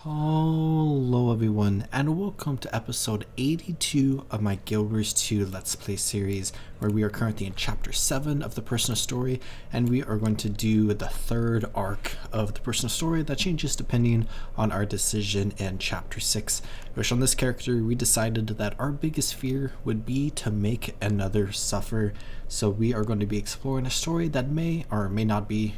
Hello everyone and welcome to episode 82 of my Guild Wars 2 Let's Play series, where we are currently in chapter 7 of the personal story, and we are going to do the third arc of the personal story that changes depending on our decision in chapter 6, which on this character we decided that our biggest fear would be to make another suffer. So we are going to be exploring a story that may or may not be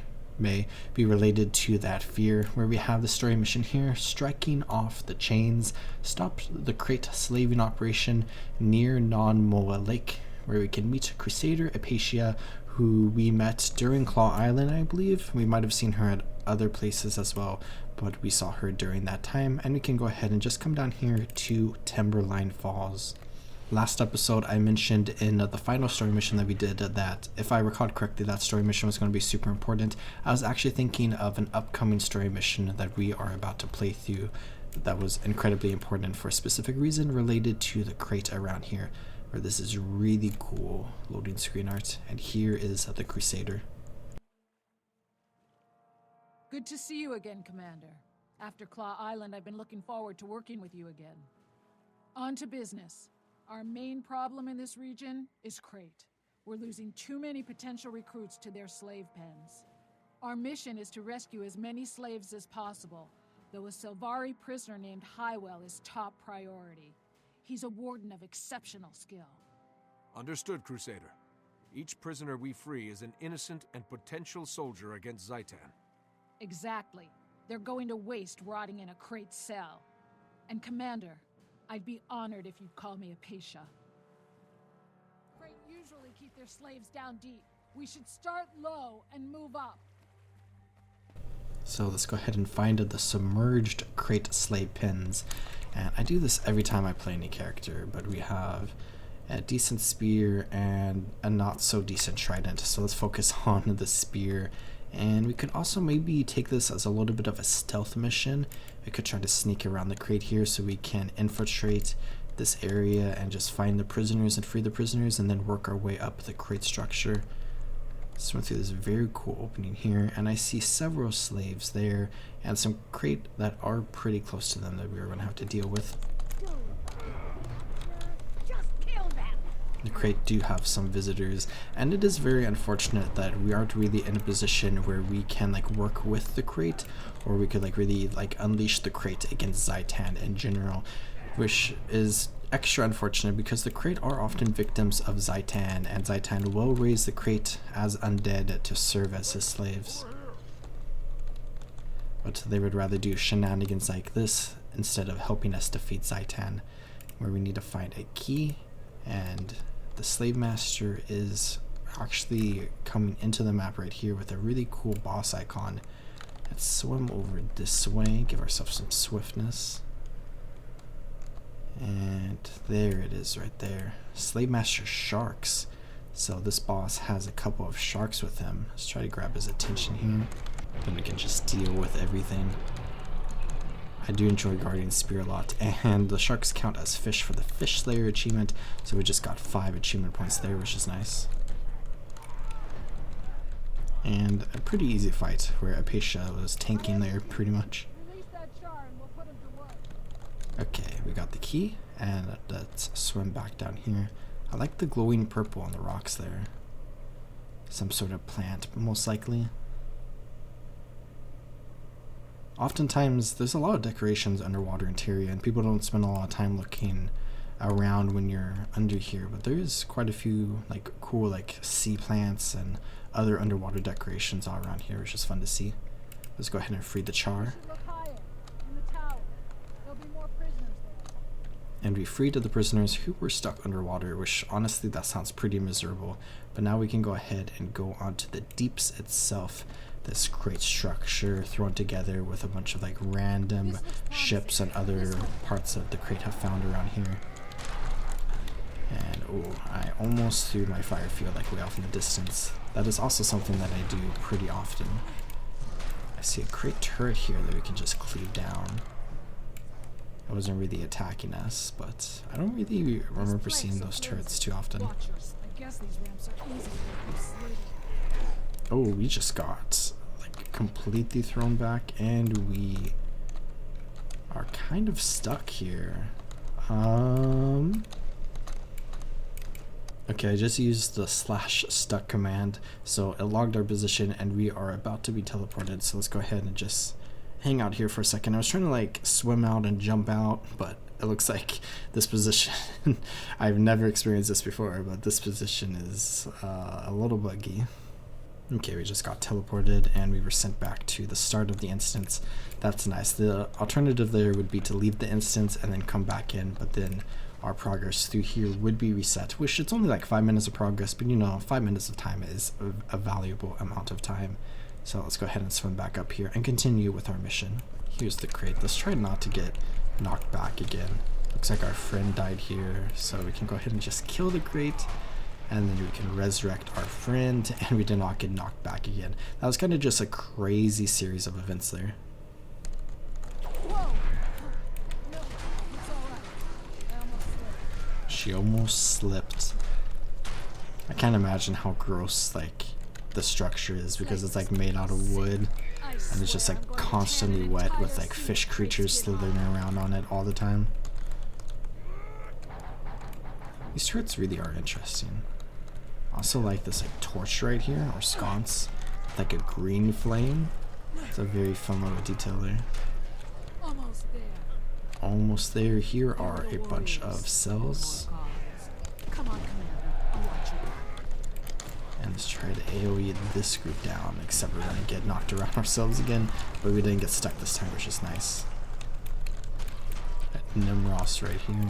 related to that fear, where we have the story mission here: striking off the chains, stop the crate slaving operation near Non-Moa Lake, where we can meet Crusader Apatia, who we met during Claw Island. I believe we might have seen her at other places as well, but we saw her during that time, and we can go ahead and just come down here to Timberline Falls. Last episode I mentioned in the final story mission that we did that, if I recall correctly, that story mission was going to be super important. I was actually thinking of an upcoming story mission that we are about to play through that was incredibly important for a specific reason related to the crate around here, where this is really cool loading screen art. And here is the Crusader. Good to see you again, Commander. After Claw Island, I've been looking forward to working with you again. On to business. Our main problem in this region is Crate. We're losing too many potential recruits to their slave pens. Our mission is to rescue as many slaves as possible, though a Sylvari prisoner named Highwell is top priority. He's a warden of exceptional skill. Understood, Crusader. Each prisoner we free is an innocent and potential soldier against Zhaitan. Exactly. They're going to waste rotting in a Crate cell. And Commander, I'd be honored if you'd call me Apatia. Crate usually keep their slaves down deep. We should start low and move up. So let's go ahead and find the submerged crate slave pens. And I do this every time I play any character, but we have a decent spear and a not so decent trident. So let's focus on the spear. And we could also maybe take this as a little bit of a stealth mission. We could try to sneak around the crate here so we can infiltrate this area and just find the prisoners and free the prisoners, and then work our way up the crate structure. Swim through this very cool opening here, and I see several slaves there and some crate that are pretty close to them that we are going to have to deal with. The crate do have some visitors, and it is very unfortunate that we aren't really in a position where we can work with the crate, or we could really unleash the crate against Zhaitan in general, which is extra unfortunate because the crate are often victims of Zhaitan, and Zhaitan will raise the crate as undead to serve as his slaves. But they would rather do shenanigans like this instead of helping us defeat Zhaitan, where we need to find a key. And the slave master is actually coming into the map right here with a really cool boss icon. Let's swim over this way, give ourselves some swiftness. And there it is right there. Slave master sharks. So this boss has a couple of sharks with him. Let's try to grab his attention here. Then we can just deal with everything. I do enjoy Guardian Spear a lot, and the sharks count as fish for the Fish Slayer achievement, so we just got 5 achievement points there, which is nice. And a pretty easy fight, where Apatia was tanking there pretty much. Okay, we got the key, and let's swim back down here. I like the glowing purple on the rocks there. Some sort of plant, most likely. Oftentimes, there's a lot of decorations underwater in Tyria, and people don't spend a lot of time looking around when you're under here, but there is quite a few cool sea plants and other underwater decorations all around here, which is fun to see. Let's go ahead and free the Char. And we freed the prisoners who were stuck underwater, which honestly that sounds pretty miserable, but now we can go ahead and go onto the deeps itself. This crate structure thrown together with a bunch of random ships and other parts of the crate have found around here. And oh, I almost threw my fire field way off in the distance. That is also something that I do pretty often. I see a crate turret here that we can just cleave down. It wasn't really attacking us, but I don't really remember seeing those turrets too often. Oh, we just got completely thrown back, and we kind of stuck here. Okay, I just used the /stuck command, so it logged our position and we are about to be teleported. So let's go ahead and just hang out here for a second. I was trying to like swim out and jump out, but it looks like this position, I've never experienced this before, but this position is a little buggy. Okay, we just got teleported and we were sent back to the start of the instance. That's nice. The alternative there would be to leave the instance and then come back in, but then our progress through here would be reset, which it's only like 5 minutes of progress, but you know, 5 minutes of time is a valuable amount of time. So let's go ahead and swim back up here and continue with our mission. Here's the crate. Let's try not to get knocked back again. Looks like our friend died here, so we can go ahead and just kill the crate, and then we can resurrect our friend, and we did not get knocked back again. That was kind of just a crazy series of events there. Whoa! No, it's all right. I almost slipped. She almost slipped. I can't imagine how gross like the structure is, because it's like made out of wood and it's just like constantly wet with like fish creatures slithering around on it all the time. These turrets really are interesting. I also like this like torch right here, or sconce, with like a green flame. It's a very fun little detail there. Almost there. Almost there. Here are a bunch of cells. Come on, Commander. I'll watch you. And let's try to AoE this group down, except we're gonna get knocked around ourselves again, but we didn't get stuck this time, which is nice. Got Nimros right here.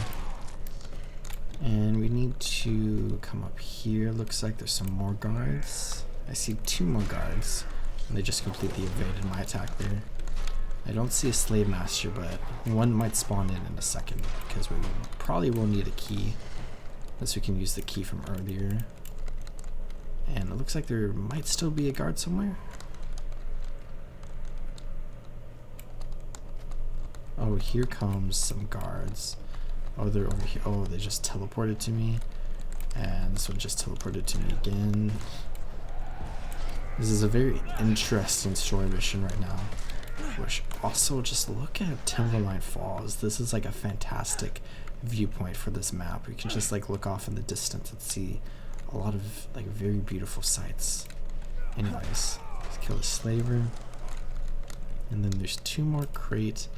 And we need to come up here. Looks like there's some more guards. I see 2 more guards, and they just completely evaded my attack there. I don't see a slave master, but one might spawn in a second, because we probably will need a key, unless we can use the key from earlier. And it looks like there might still be a guard somewhere. Oh, here comes some guards. Oh, they're over here. Oh, they just teleported to me. And this one just teleported to me again. This is a very interesting story mission right now. Which also, just look at Timberline Falls. This is like a fantastic viewpoint for this map. We can just like look off in the distance and see a lot of like very beautiful sights. Anyways, let's kill the slaver. And then there's 2 more crate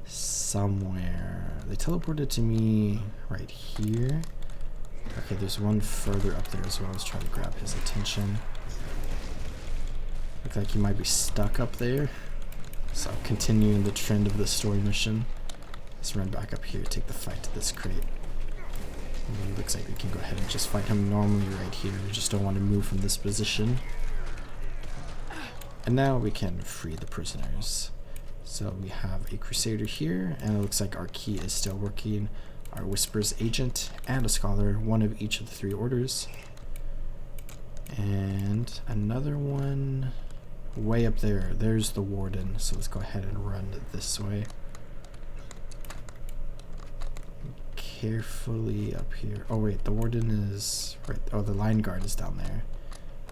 somewhere. They teleported to me right here. Okay, there's one further up there as well. Let's try to grab his attention. Looks like he might be stuck up there. So continuing the trend of this story mission. Let's run back up here, take the fight to this crate. And it looks like we can go ahead and just fight him normally right here. We just don't want to move from this position. And now we can free the prisoners. So we have a Crusader here, and it looks like our key is still working. Our Whispers agent and a Scholar, one of each of the 3 orders. And another one way up there. There's the Warden, so let's go ahead and run this way. Carefully up here. Oh wait, the Warden is right. Oh, the Line Guard is down there.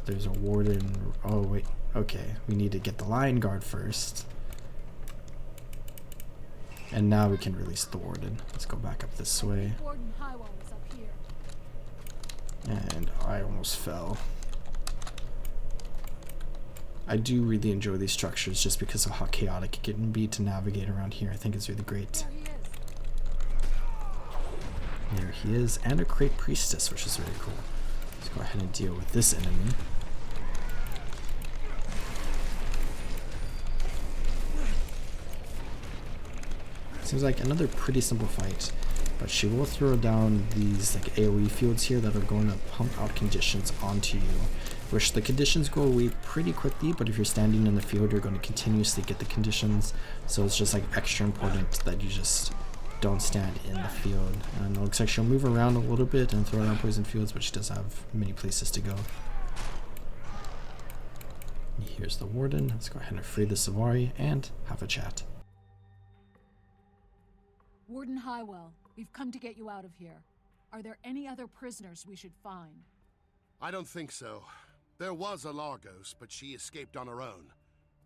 There's a Warden. Oh wait, okay. We need to get the Line Guard first. And now we can release the Warden. Let's go back up this way. Warden Highwall is up here. And I almost fell. I do really enjoy these structures just because of how chaotic it can be to navigate around here. I think it's really great. There he is. There he is, and a Crate Priestess, which is really cool. Let's go ahead and deal with this enemy. Seems like another pretty simple fight, but she will throw down these like AoE fields here that are going to pump out conditions onto you, which the conditions go away pretty quickly, but if you're standing in the field, you're going to continuously get the conditions, so it's just like extra important that you just don't stand in the field. And it looks like she'll move around a little bit and throw down poison fields, but she does have many places to go. Here's the Warden. Let's go ahead and free the Savari and have a chat. Warden Highwell, we've come to get you out of here. Are there any other prisoners we should find? I don't think so. There was a Largos, but she escaped on her own.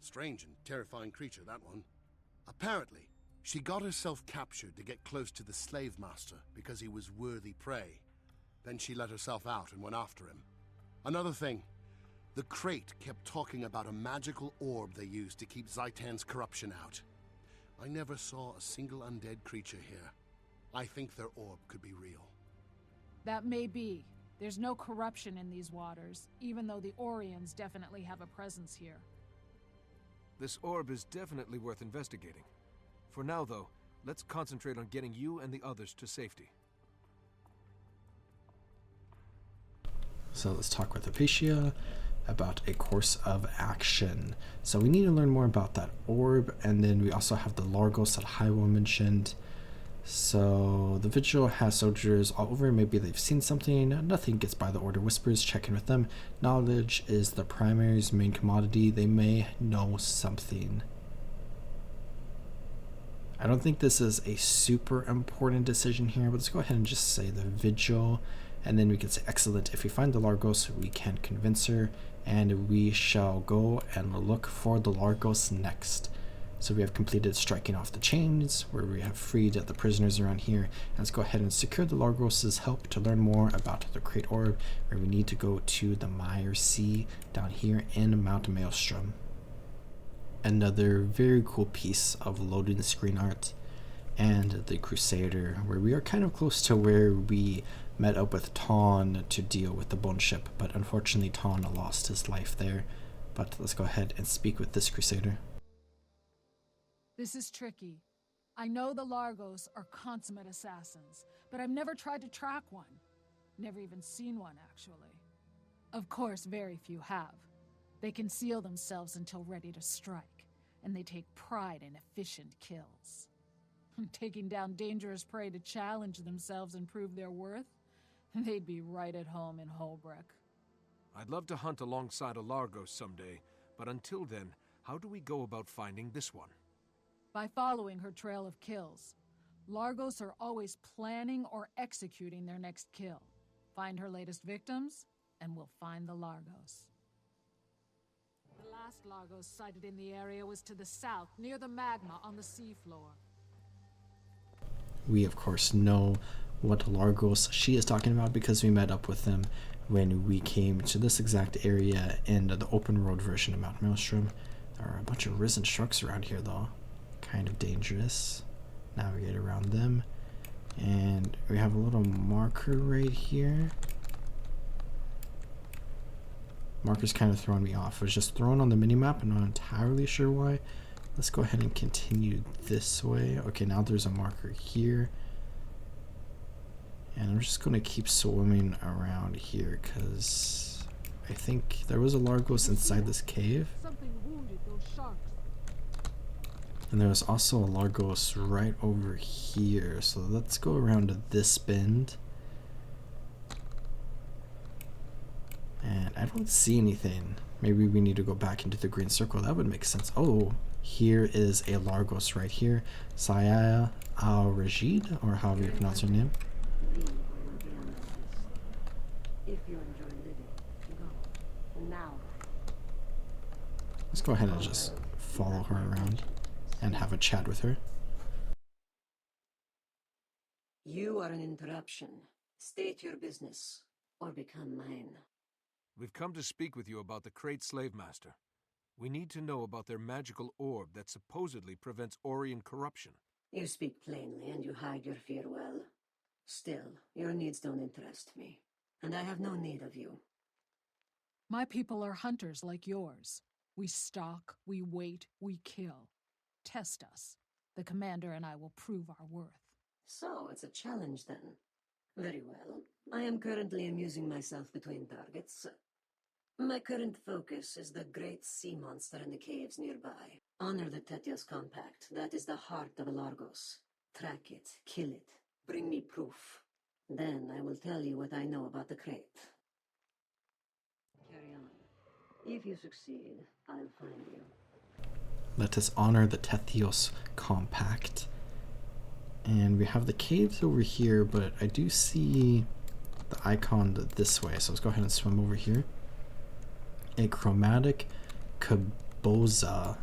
Strange and terrifying creature, that one. Apparently, She got herself captured to get close to the slave master because he was worthy prey. Then she let herself out and went after him. Another thing, the crate kept talking about a magical orb they used to keep Zhaitan's corruption out. I never saw a single undead creature here. I think their orb could be real. That may be. There's no corruption in these waters, even though the Orions definitely have a presence here. This orb is definitely worth investigating. For now, though, let's concentrate on getting you and the others to safety. So let's talk with Apatia about a course of action. So we need to learn more about that orb, and then we also have the Largos that Hywo mentioned. So the Vigil has soldiers all over. Maybe they've seen something. Nothing gets by the Order Whispers. Check in with them. Knowledge is the primary's main commodity. They may know something. I don't think this is a super important decision here, but let's go ahead and just say the Vigil, and then we can say excellent. If we find the Largos, we can convince her, and we shall go and look for the Largos next. So we have completed striking off the chains, where we have freed the prisoners around here. And let's go ahead and secure the Largos' help to learn more about the Crate Orb, where we need to go to the Mire Sea down here in Mount Maelstrom. Another very cool piece of loading screen art, and the Crusader, where we are kind of close to where we met up with Taun to deal with the Bone Ship, but unfortunately Taun lost his life there. But let's go ahead and speak with this Crusader. This is tricky. I know the Largos are consummate assassins, but I've never tried to track one. Never even seen one, actually. Of course, very few have. They conceal themselves until ready to strike, and they take pride in efficient kills. Taking down dangerous prey to challenge themselves and prove their worth? They'd be right at home in Holbrook. I'd love to hunt alongside a Largos someday, but until then, how do we go about finding this one? By following her trail of kills. Largos are always planning or executing their next kill. Find her latest victims, and we'll find the Largos. The last Largos sighted in the area was to the south, near the magma on the seafloor. We, of course, know what Largos she is talking about because we met up with them when we came to this exact area in the open road version of Mount Maelstrom. There are a bunch of risen sharks around here, though. Kind of dangerous. Navigate around them. And we have a little marker right here. Marker's kind of throwing me off. It was just thrown on the minimap. I'm not entirely sure why. Let's go ahead and continue this way. Okay, now there's a marker here. And I'm just going to keep swimming around here because I think there was a Largos inside this cave. Something wounded those sharks. And there was also a Largos right over here. So let's go around to this bend. And I don't see anything. Maybe we need to go back into the green circle. That would make sense. Oh, here is a Largos right here. Saya Al-Rajid, or however you pronounce her name. If you enjoy living, go. Now. Let's go ahead and just follow her around and have a chat with her. You are an interruption. State your business, or become mine. We've come to speak with you about the Crate Slave Master. We need to know about their magical orb that supposedly prevents Orion corruption. You speak plainly and you hide your fear well. Still, your needs don't interest me, and I have no need of you. My people are hunters like yours. We stalk, we wait, we kill. Test us. The commander and I will prove our worth. So, it's a challenge then. Very well. I am currently amusing myself between targets. My current focus is the great sea monster in the caves nearby. Honor the Tetios Compact. That is the heart of Largos. Track it, kill it, bring me proof. Then I will tell you what I know about the crate. Carry on. If you succeed, I'll find you. Let us honor the Tetios Compact. And we have the caves over here, but I do see the icon this way. So let's go ahead and swim over here. A chromatic Caboza.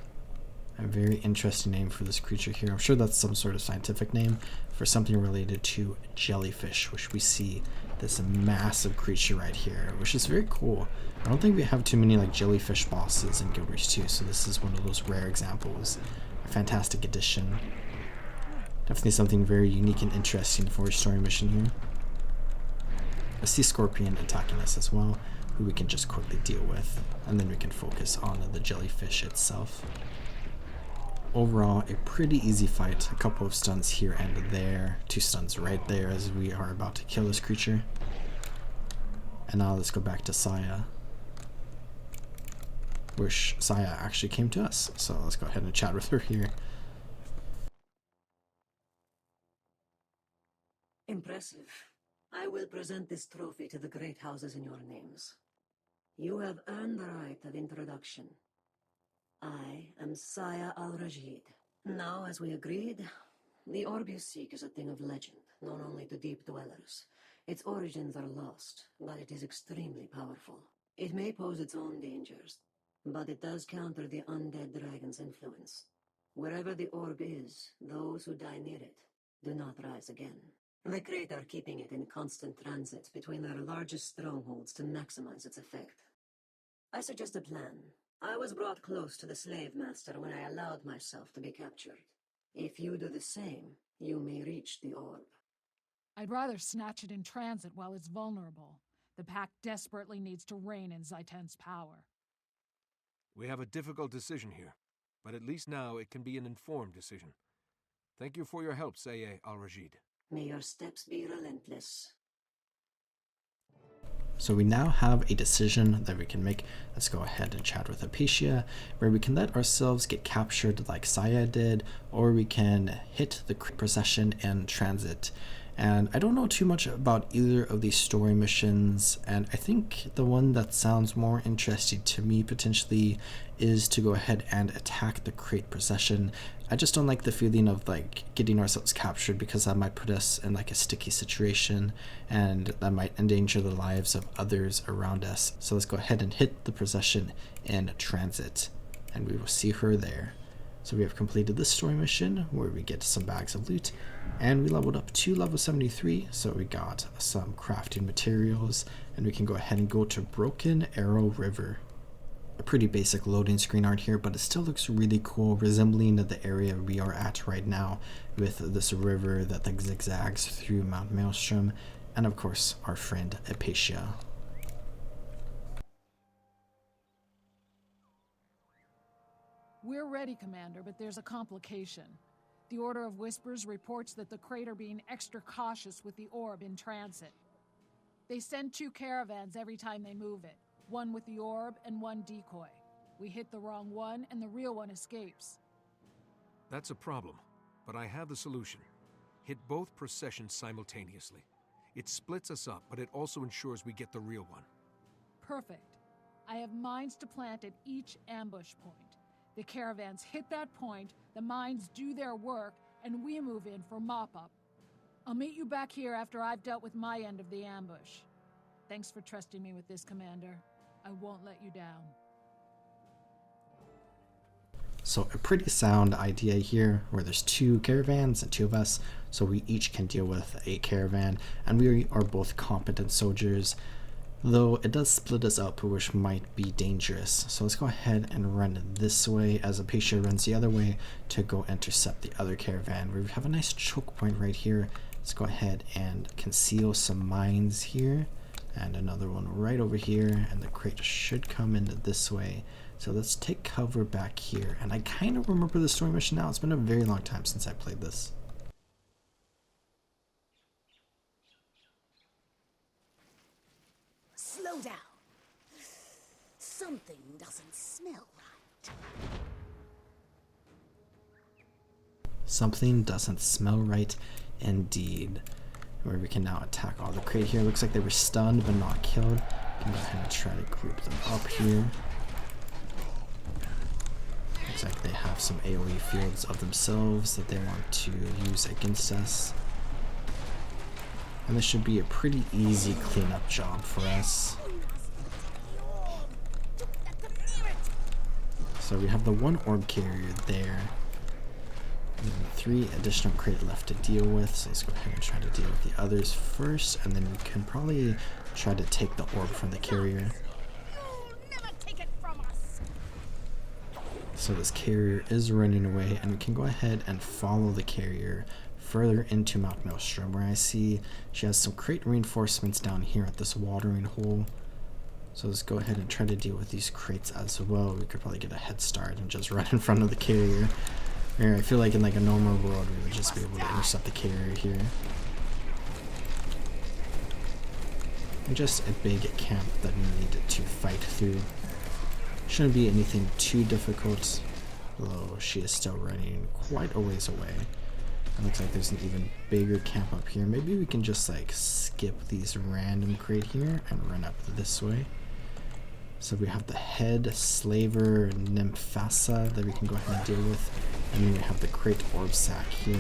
A very interesting name for this creature here. I'm sure that's some sort of scientific name for something related to jellyfish, which we see this massive creature right here, which is very cool. I don't think we have too many like jellyfish bosses in Guild Wars 2, so this is one of those rare examples. A fantastic addition. Definitely something very unique and interesting for a story mission here. A sea scorpion attacking us as well, who we can just quickly deal with, and then we can focus on the jellyfish itself. Overall, a pretty easy fight. A couple of stuns here and there. 2 stuns right there as we are about to kill this creature. And now let's go back to Saya. Wish Saya actually came to us. So let's go ahead and chat with her here. Impressive. I will present this trophy to the great houses in your names. You have earned the right of introduction. I am Saya Al-Rajid. Now, as we agreed, the orb you seek is a thing of legend, known only to deep dwellers. Its origins are lost, but it is extremely powerful. It may pose its own dangers, but it does counter the undead dragon's influence. Wherever the orb is, those who die near it do not rise again. The Krayt are keeping it in constant transit between their largest strongholds to maximize its effect. I suggest a plan. I was brought close to the slave master when I allowed myself to be captured. If you do the same, you may reach the orb. I'd rather snatch it in transit while it's vulnerable. The pack desperately needs to rein in Zhaitan's power. We have a difficult decision here, but at least now it can be an informed decision. Thank you for your help, Saya Al-Rajid. May your steps be relentless. So we now have a decision that we can make. Let's go ahead and chat with Apatia, where we can let ourselves get captured like Saya did, or we can hit the procession and transit. And I don't know too much about either of these story missions, and I think the one that sounds more interesting to me potentially is to go ahead and attack the Krayt procession. I just don't like the feeling of like getting ourselves captured, because that might put us in like a sticky situation and that might endanger the lives of others around us. So let's go ahead and hit the procession in transit, and we will see her there. So we have completed this story mission where we get some bags of loot, and we leveled up to level 73, so we got some crafting materials, and we can go ahead and go to Broken Arrow River. A pretty basic loading screen art here, but it still looks really cool, resembling the area we are at right now, with this river that zigzags through Mount Maelstrom, and of course our friend Apatia. We're ready, Commander, but there's a complication. The Order of Whispers reports that the Krayt are being extra cautious with the orb in transit. They send 2 caravans every time they move it, one with the orb and one decoy. We hit the wrong one and the real one escapes. That's a problem, but I have the solution. Hit both processions simultaneously. It splits us up, but it also ensures we get the real one. Perfect. I have mines to plant at each ambush point. The caravans hit that point, the mines do their work, and we move in for mop-up. I'll meet you back here after I've dealt with my end of the ambush. Thanks for trusting me with this, Commander. I won't let you down. So a pretty sound idea here, where there's 2 caravans and 2 of us, so we each can deal with a caravan, and we are both competent soldiers, though it does split us up, which might be dangerous. So let's go ahead and run this way as Apatia runs the other way to go intercept the other caravan. We have a nice choke point right here. Let's go ahead and conceal some mines here, and another one right over here, and the Krayt should come in this way. So let's take cover back here, and I kind of remember the story mission now. It's been a very long time since I played this. Slow down. Something doesn't smell right. Something doesn't smell right indeed. Where we can now attack all the Krayt here. Looks like they were stunned but not killed. We can go ahead and try to group them up here. Looks like they have some AoE fields of themselves that they want to use against us. And this should be a pretty easy cleanup job for us. So we have the one orb carrier there. And then 3 additional crate left to deal with. So let's go ahead and try to deal with the others first, and then we can probably try to take the orb from the carrier. So this carrier is running away, and we can go ahead and follow the carrier further into Mount Maelstrom, where I see she has some crate reinforcements down here at this watering hole. So let's go ahead and try to deal with these crates as well. We could probably get a head start and just run in front of the carrier. Here, I feel like in like a normal world we would just be able to intercept the carrier here. And just a big camp that we need to fight through. Shouldn't be anything too difficult, although she is still running quite a ways away. It looks like there's an even bigger camp up here. Maybe we can just like skip these random crate here and run up this way. So we have the head slaver Nymphasa that we can go ahead and deal with, and then we have the crate orb sack here.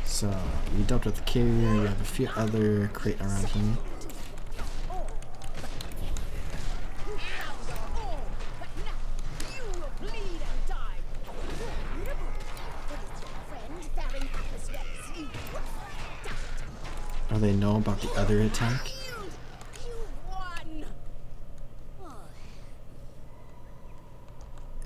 So we dealt with the carrier. We have a few other crate around here. Oh, they know about the other attack?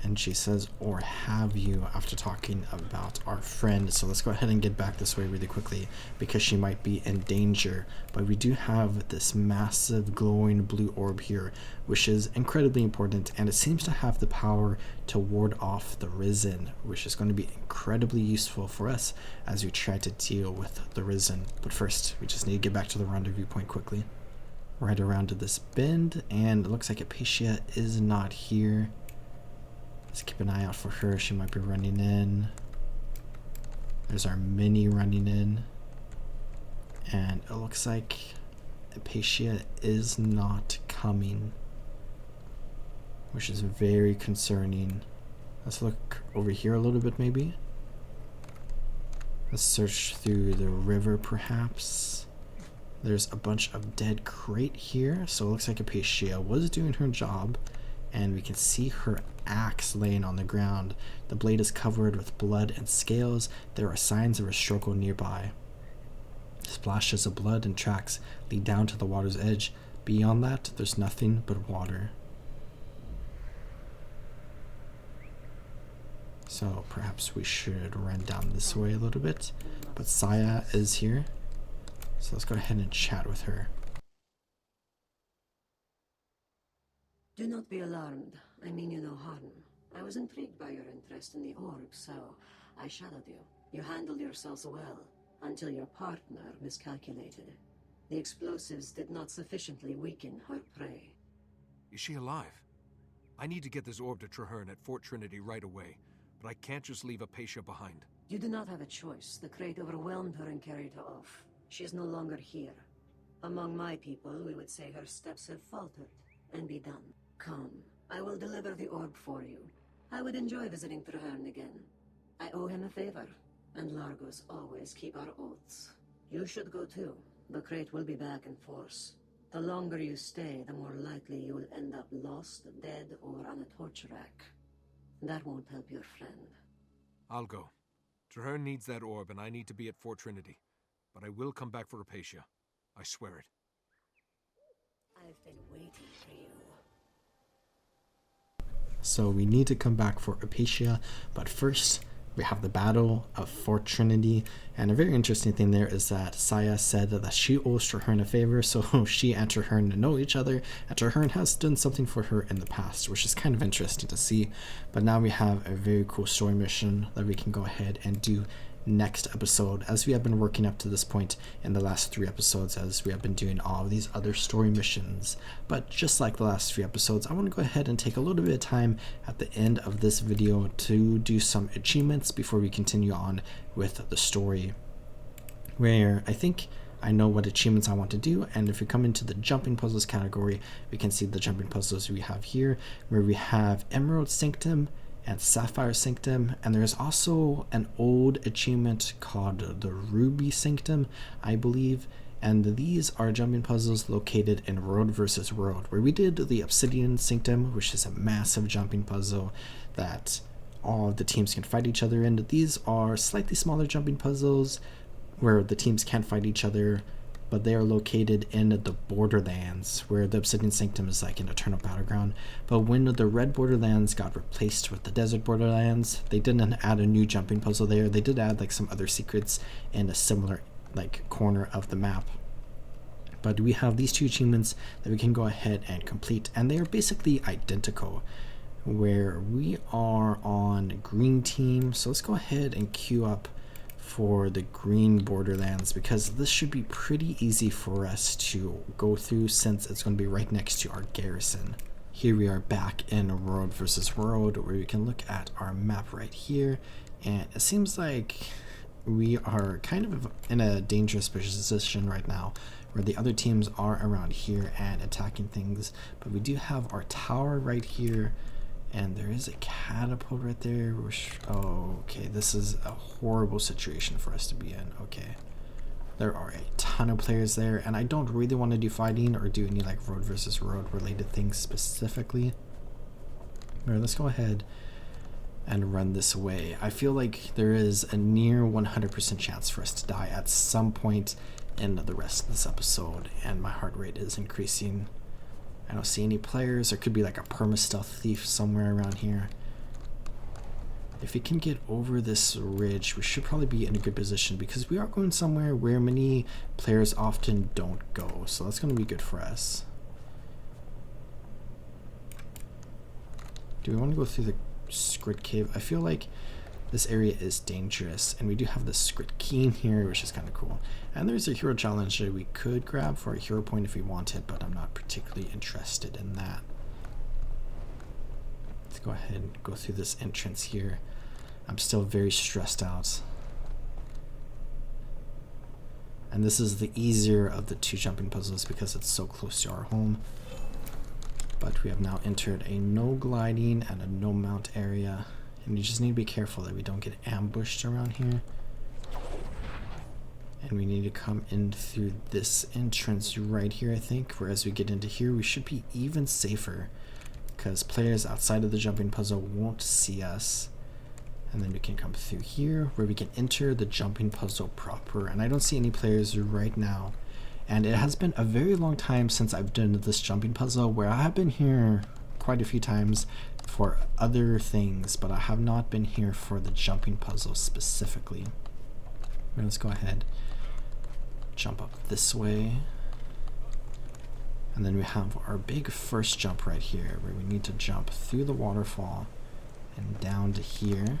And she says, or have you, after talking about our friend. So let's go ahead and get back this way really quickly, because she might be in danger. But we do have this massive glowing blue orb here, which is incredibly important, and it seems to have the power to ward off the Risen, which is going to be incredibly useful for us as we try to deal with the Risen. But first, we just need to get back to the rendezvous point quickly. Right around to this bend, and it looks like Hypatia is not here. Let's keep an eye out for her. She might be running in. There's our mini running in. And it looks like Hypatia is not coming, which is very concerning. Let's look over here a little bit maybe. Let's search through the river perhaps. There's a bunch of dead crate here. So it looks like Hypatia was doing her job. And we can see her axe laying on the ground. The blade is covered with blood and scales. There are signs of a struggle nearby. Splashes of blood and tracks lead down to the water's edge. Beyond that, there's nothing but water. So perhaps we should run down this way a little bit. But Saya is here. So let's go ahead and chat with her. Do not be alarmed. I mean you no harm. I was intrigued by your interest in the orb, so I shadowed you. You handled yourselves well, until your partner miscalculated. The explosives did not sufficiently weaken her prey. Is she alive? I need to get this orb to Traherne at Fort Trinity right away, but I can't just leave Hypatia behind. You do not have a choice. The crate overwhelmed her and carried her off. She is no longer here. Among my people, we would say her steps have faltered, and be done. Come, I will deliver the orb for you. I would enjoy visiting Traherne again. I owe him a favor, and Largos always keep our oaths. You should go too. The crate will be back in force. The longer you stay, the more likely you will end up lost, dead, or on a torture rack. That won't help your friend. I'll go. Traherne needs that orb, and I need to be at Fort Trinity. But I will come back for Hypatia. I swear it. I've been waiting for you. So we need to come back for Hypatia, but first we have the Battle of Fort Trinity. And a very interesting thing there is that Saya said that she owes Traherne a favor, so she and Traherne know each other, and Traherne has done something for her in the past, which is kind of interesting to see. But now we have a very cool story mission that we can go ahead and do next episode, as we have been working up to this point in the last 3 episodes, as we have been doing all of these other story missions. But just like the last 3 episodes, I want to go ahead and take a little bit of time at the end of this video to do some achievements before we continue on with the story, where I think I know what achievements I want to do. And if we come into the jumping puzzles category, we can see the jumping puzzles we have here, where we have Emerald Sanctum and Sapphire Sanctum, and there's also an old achievement called the Ruby Sanctum, I believe, And these are jumping puzzles located in Road versus Road, where we did the Obsidian Sanctum, which is a massive jumping puzzle that all of the teams can fight each other in. These are slightly smaller jumping puzzles where the teams can't fight each other, but they are located in the Borderlands, where the Obsidian Sanctum is like an eternal battleground. But when the red Borderlands got replaced with the desert Borderlands, they didn't add a new jumping puzzle there. They did add like some other secrets in a similar like corner of the map. But we have these two achievements that we can go ahead and complete, and they are basically identical, where we are on green team. So let's go ahead and queue up for the green Borderlands, because this should be pretty easy for us to go through since it's going to be right next to our garrison. Here we are back in Road versus Road, where we can look at our map right here, and it seems like we are kind of in a dangerous position right now, where the other teams are around here and attacking things. But we do have our tower right here, and there is a catapult right there. Oh, okay, this is a horrible situation for us to be in. Okay, there are a ton of players there, and I don't really want to do fighting or do any like Road versus Road related things specifically. But let's go ahead and run this way. I feel like there is a near 100% chance for us to die at some point in the rest of this episode, and my heart rate is increasing. I don't see any players. There could be like a perma-stealth thief somewhere around here. If we can get over this ridge, we should probably be in a good position, because we are going somewhere where many players often don't go. So that's going to be good for us. Do we want to go through the Skrit Cave? I feel like this area is dangerous, and we do have the Skrit Keen here, which is kind of cool. And there's a hero challenge that we could grab for a hero point if we wanted, but I'm not particularly interested in that. Let's go ahead and go through this entrance here. I'm still very stressed out. And this is the easier of the two jumping puzzles because it's so close to our home. But we have now entered a no gliding and a no mount area. And you just need to be careful that we don't get ambushed around here. And we need to come in through this entrance right here, I think. Whereas we get into here, we should be even safer, because players outside of the jumping puzzle won't see us. And then we can come through here, where we can enter the jumping puzzle proper. And I don't see any players right now. And it has been a very long time since I've done this jumping puzzle, where I have been here quite a few times for other things, but I have not been here for the jumping puzzle specifically. Let's go ahead, jump up this way, and then we have our big first jump right here, where we need to jump through the waterfall and down to here.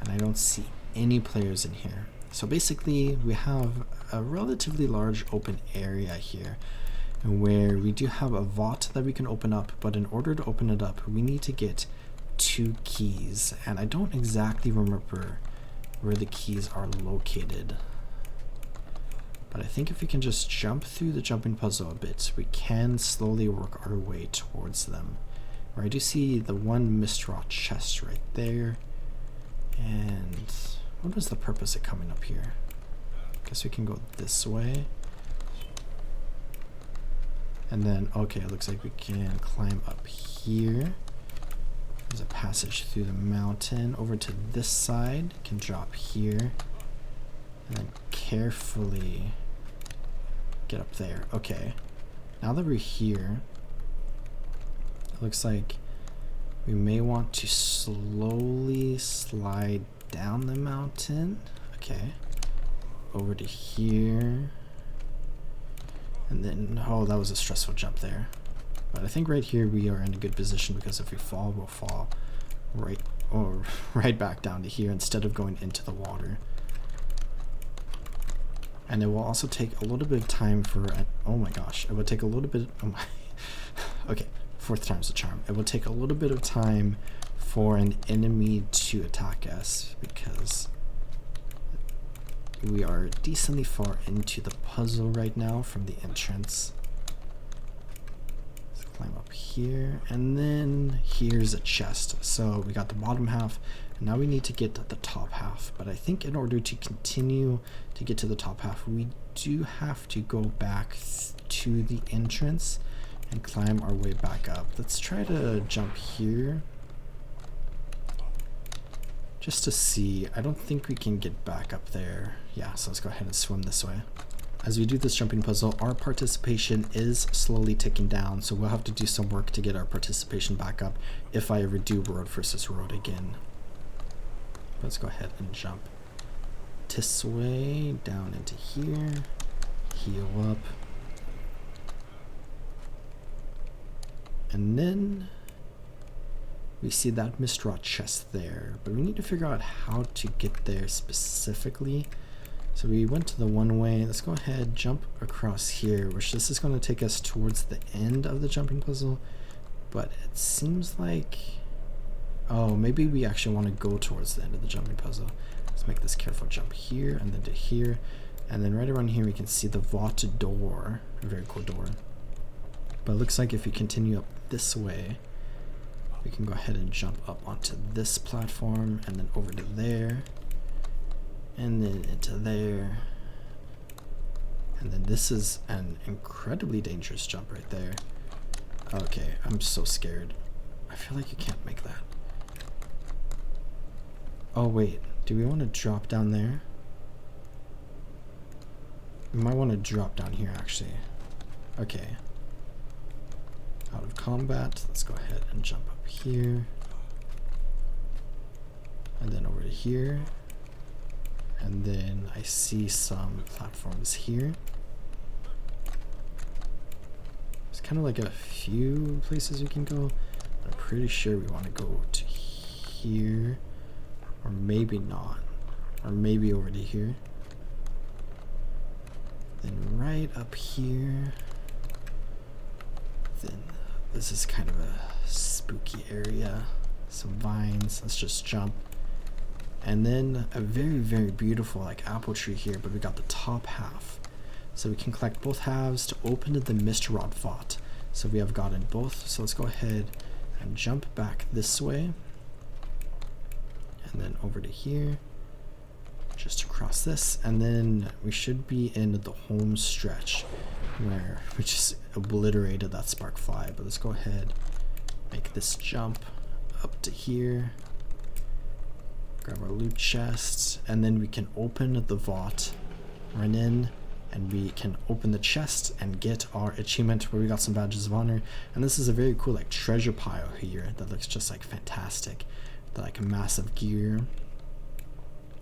And I don't see any players in here. So basically we have a relatively large open area here, where we do have a vault that we can open up, but in order to open it up, we need to get 2 keys, and I don't exactly remember where the keys are located. But I think if we can just jump through the jumping puzzle a bit, we can slowly work our way towards them. Where I do see the one Mistral chest right there. And what was the purpose of coming up here? Guess we can go this way. And then, okay, it looks like we can climb up here. There's a passage through the mountain over to this side. Can drop here. And then carefully get up there. Okay. Now that we're here, it looks like we may want to slowly slide down the mountain. Okay. Over to here. And then, oh, that was a stressful jump there. But I think right here we are in a good position, because if we fall, we'll fall right back down to here instead of going into the water. And it will also take a little bit of time for, oh my gosh, it will take a little bit, oh my, okay, 4th time's the charm. It will take a little bit of time for an enemy to attack us, because we are decently far into the puzzle right now from the entrance. Let's climb up here, and then here's a chest. So we got the bottom half, Now we need to get to the top half, but I think in order to continue to get to the top half, we do have to go back to the entrance and climb our way back up. Let's try to jump here just to see. I don't think we can get back up there. Yeah, so let's go ahead and swim this way. As we do this jumping puzzle, our participation is slowly ticking down, so we'll have to do some work to get our participation back up if I ever do road versus road again. Let's go ahead and jump this way, down into here, heal up. And then we see that Mistral chest there, but we need to figure out how to get there specifically. So we went to the one way. Let's go ahead, jump across here, which this is going to take us towards the end of the jumping puzzle, but it seems like, oh, maybe we actually want to go towards the end of the jumping puzzle. Let's make this careful jump here and then to here, and then right around here we can see the vault door, a very cool door. But it looks like if we continue up this way, we can go ahead and jump up onto this platform and then over to there and then into there. And then this is an incredibly dangerous jump right there. Okay, I'm so scared. I feel like you can't make that. Oh wait, do we want to drop down there? We might want to drop down here actually. Okay. Out of combat, let's go ahead and jump up here. And then over to here. And then I see some platforms here. There's kind of like a few places we can go. But I'm pretty sure we want to go to here. Or maybe not. Or maybe over to here. Then right up here. Then this is kind of a spooky area. Some vines. Let's just jump. And then a very, very beautiful like apple tree here, but we got the top half. So we can collect both halves to open the Mistral vault. So we have gotten both. So let's go ahead and jump back this way. And then over to here. Just across this. And then we should be in the home stretch where we just obliterated that Sparkfly. But let's go ahead, make this jump up to here. Grab our loot chests, and then we can open the vault, run in, and we can open the chest and get our achievement where we got some badges of honor. And this is a very cool like treasure pile here that looks just like fantastic. The, like massive gear.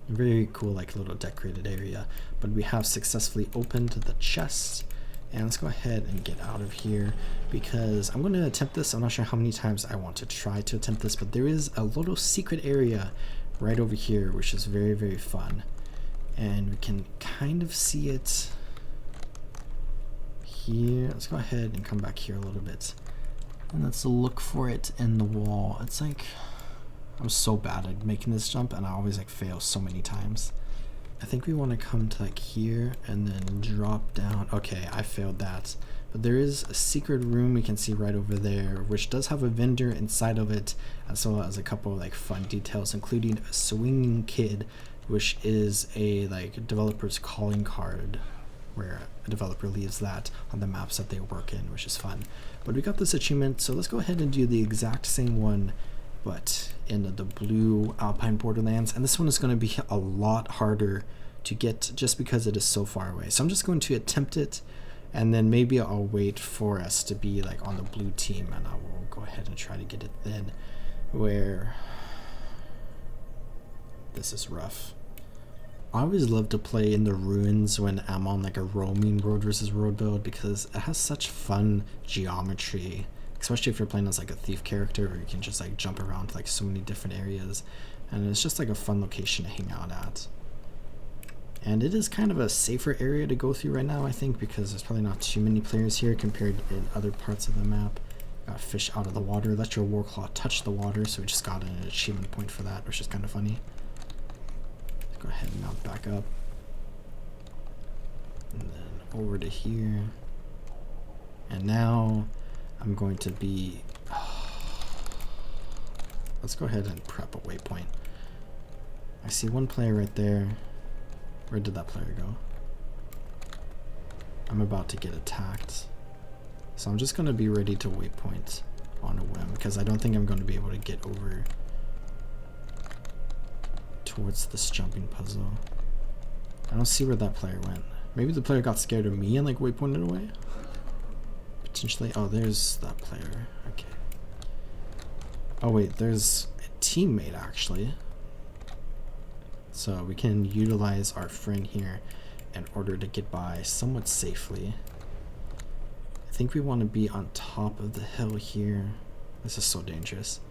Very cool like little decorated area. But we have successfully opened the chest. And let's go ahead and get out of here because I'm going to attempt this. I'm not sure how many times I want to try to attempt this, but there is a little secret area right over here, which is very, very fun. And we can kind of see it here. Let's go ahead and come back here a little bit. And let's look for it in the wall. It's like, I'm so bad at making this jump and I always like fail so many times. I think we want to come to like here and then drop down. Okay, I failed that. But there is a secret room we can see right over there, which does have a vendor inside of it, as well as a couple of like fun details, including a swinging kid, which is a like developer's calling card, where a developer leaves that on the maps that they work in, which is fun. But we got this achievement, so let's go ahead and do the exact same one, but in the blue Alpine Borderlands. And this one is going to be a lot harder to get just because it is so far away. So I'm just going to attempt it. And then maybe I'll wait for us to be like on the blue team and I will go ahead and try to get it then, where this is rough. I always love to play in the ruins when I'm on like a roaming road versus road build because it has such fun geometry, especially if you're playing as like a thief character where you can just like jump around to like so many different areas, and it's just like a fun location to hang out at. And it is kind of a safer area to go through right now, I think, because there's probably not too many players here compared to in other parts of the map. Got fish out of the water. Let your Warclaw touch the water, so we just got an achievement point for that, which is kind of funny. Go ahead and mount back up. And then over to here. And now I'm going to be... Let's go ahead and prep a waypoint. see one player right there. Where did that player go? I'm about to get attacked. So I'm just going to be ready to waypoint on a whim, because I don't think I'm going to be able to get over towards this jumping puzzle. I don't see where that player went. Maybe the player got scared of me and like waypointed away? Potentially. Oh, there's that player. Okay. Oh wait, there's a teammate actually. So we can utilize our friend here in order to get by somewhat safely. I think we want to be on top of the hill here. This is so dangerous.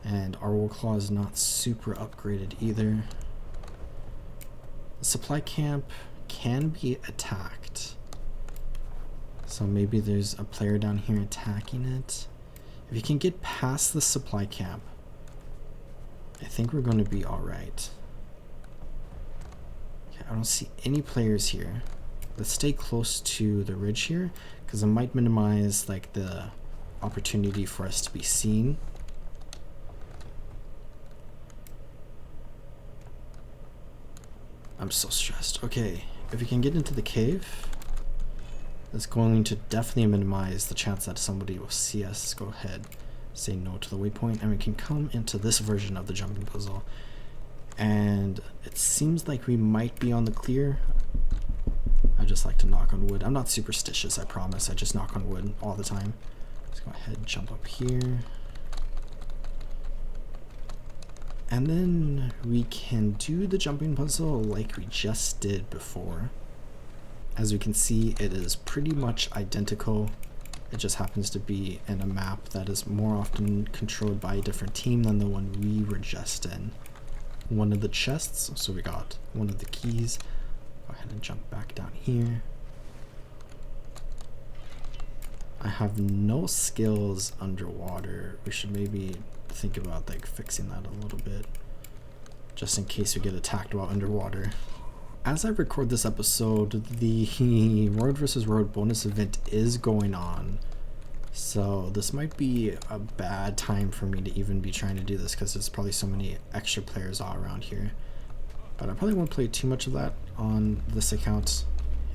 And our Warclaw is not super upgraded either. The supply camp can be attacked. So maybe there's a player down here attacking it. If you can get past the supply camp, I think we're going to be alright. Okay, I don't see any players here. Let's stay close to the ridge here, because it might minimize like the opportunity for us to be seen. I'm so stressed. Okay, if we can get into the cave, that's going to definitely minimize the chance that somebody will see us. Go ahead, say no to the waypoint, and we can come into this version of the jumping puzzle. And it seems like we might be on the clear. I just like to knock on wood. I'm not superstitious, I promise. I just knock on wood all the time. Let's go ahead and jump up here. And then we can do the jumping puzzle like we just did before. As we can see, it is pretty much identical. It just happens to be in a map that is more often controlled by a different team than the one we were just in. One of the chests, so we got one of the keys. Go ahead and jump back down here. I have no skills underwater. We should maybe think about like fixing that a little bit, just in case we get attacked while underwater. As I record this episode, the Road vs. Road bonus event is going on, so this might be a bad time for me to even be trying to do this, because there's probably so many extra players all around here. But I probably won't play too much of that on this account,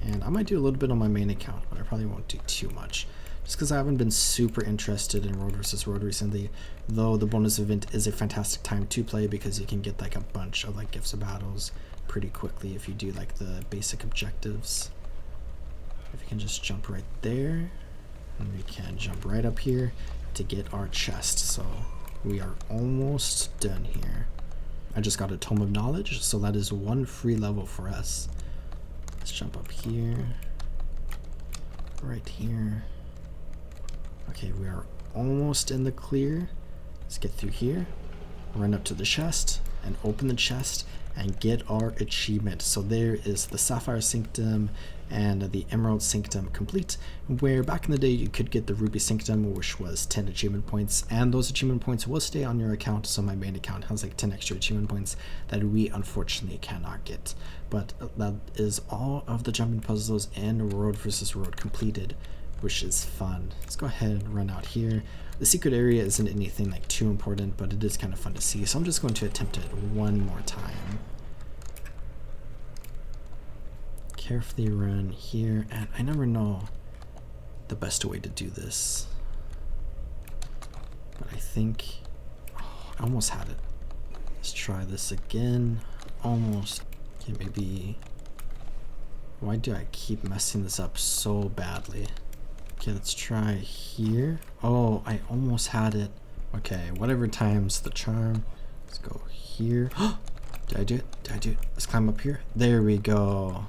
and I might do a little bit on my main account, but I probably won't do too much, just because I haven't been super interested in Road vs. Road recently, though the bonus event is a fantastic time to play because you can get like a bunch of like gifts of battles pretty quickly if you do like the basic objectives. If you can just jump right there, and we can jump right up here to get our chest. So we are almost done here. I just got a Tome of Knowledge, so that is one free level for us. Let's jump up here, right here. Okay, we are almost in the clear. Let's get through here, run up to the chest, and open the chest and get our achievement. So there is the Sapphire Sanctum and the Emerald Sanctum complete, where back in the day you could get the Ruby Sanctum, which was 10 achievement points, and those achievement points will stay on your account, so my main account has like 10 extra achievement points that we unfortunately cannot get. But that is all of the jumping puzzles in Road vs. Road completed, which is fun. Let's go ahead and run out here. The secret area isn't anything like too important, but it is kind of fun to see, so I'm just going to attempt it one more time. Carefully run here, and I never know the best way to do this, but I think, oh, I almost had it. Let's try this again. Almost. Okay, maybe. Why do I keep messing this up so badly? Okay, let's try here. Oh, I almost had it. Okay, whatever times the charm. Let's go here. Did I do it? Did I do it? Let's climb up here. There we go.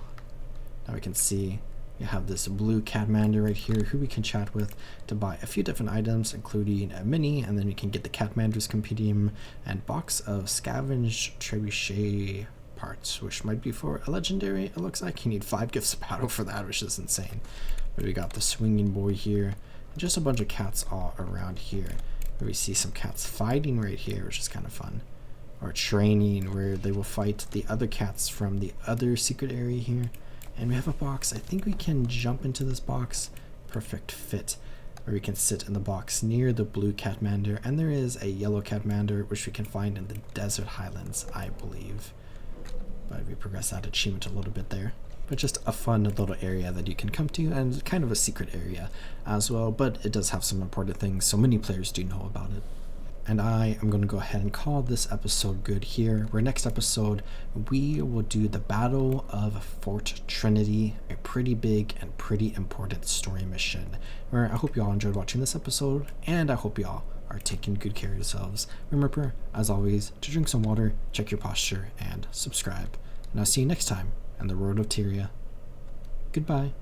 Now we can see you have this blue Catmander right here who we can chat with to buy a few different items, including a mini, and then we can get the Catmander's compendium and box of Scavenge Trebuchet parts, which might be for a legendary. It looks like you need 5 gifts of battle for that, which is insane. But we got the Swinging Boy here, and just a bunch of cats all around here. We see some cats fighting right here, which is kind of fun. Or training, where they will fight the other cats from the other secret area here. And we have a box. I think we can jump into this box. Perfect fit. where we can sit in the box near the blue Catmander, and there is a yellow Catmander which we can find in the Desert Highlands, I believe. But we progress that achievement a little bit there. But just a fun little area that you can come to, and kind of a secret area as well, but it does have some important things, so many players do know about it. And I am going to go ahead and call this episode good here, where next episode we will do the Battle of Fort Trinity, a pretty big and pretty important story mission, where I hope you all enjoyed watching this episode, and I hope you all are taking good care of yourselves. Remember, as always, to drink some water, check your posture, and subscribe. And I'll see you next time on the Road of Tyria. Goodbye.